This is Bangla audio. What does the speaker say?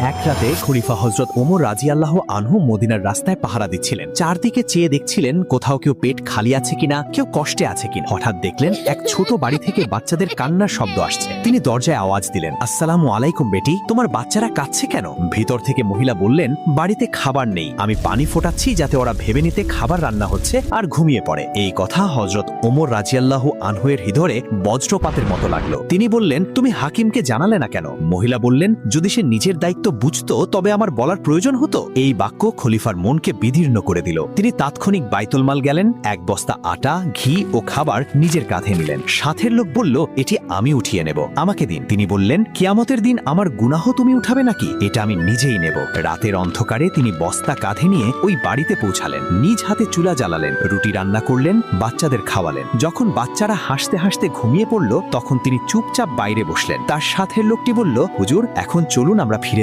এক রাতে খলিফা হযরত ওমর রাদিয়াল্লাহু আনহু মদিনার রাস্তায় পাহারা দিচ্ছিলেন। চারদিকে চেয়ে দেখছিলেন কোথাও কেউ পেট খালি আছে কিনা, কেউ কষ্টে আছে কিনা। হঠাৎ দেখলেন এক ছোট বাড়ি থেকে বাচ্চাদের কান্নার শব্দ আসছে। তিনি দরজায় আওয়াজ দিলেন, আসসালামু আলাইকুম বেটি, তোমার বাচ্চারা কাঁদছে কেন? ভিতর থেকে মহিলা বললেন, বাড়িতে খাবার নেই, আমি পানি ফোটাচ্ছি যাতে ওরা ভেবে নিতে খাবার রান্না হচ্ছে আর ঘুমিয়ে পড়ে। এই কথা হযরত ওমর রাদিয়াল্লাহু আনহুয়ের হৃদয়ে বজ্রপাতের মতো লাগলো। তিনি বললেন, তুমি হাকিমকে জানালে না কেন? মহিলা বললেন, যদি সে নিজের দায়িত্ব বুঝতো তবে আমার বলার প্রয়োজন হতো। এই বাক্য খলিফার মনকে বিদীর্ণ করে দিল। তিনি তাৎক্ষণিক বাইতুল মাল গেলেন, এক বস্তা আটা, ঘি ও খাবার নিজের কাঁধে নিলেন। সাথের লোক বলল, এটি আমি উঠিয়ে নেব, আমাকে দিন। তিনি বললেন, কিয়ামতের দিন আমার গুনাহ তুমি উঠাবে নাকি? এটা আমি নিজেই নেব। রাতের অন্ধকারে তিনি বস্তা কাঁধে নিয়ে ওই বাড়িতে পৌঁছালেন। নিজ হাতে চুলা জ্বালালেন, রুটি রান্না করলেন, বাচ্চাদের খাওয়ালেন। যখন বাচ্চারা হাসতে হাসতে ঘুমিয়ে পড়ল তখন তিনি চুপচাপ বাইরে বসলেন। তার সাথের লোকটি বলল, হুজুর, এখন চলুন আমরা ফিরে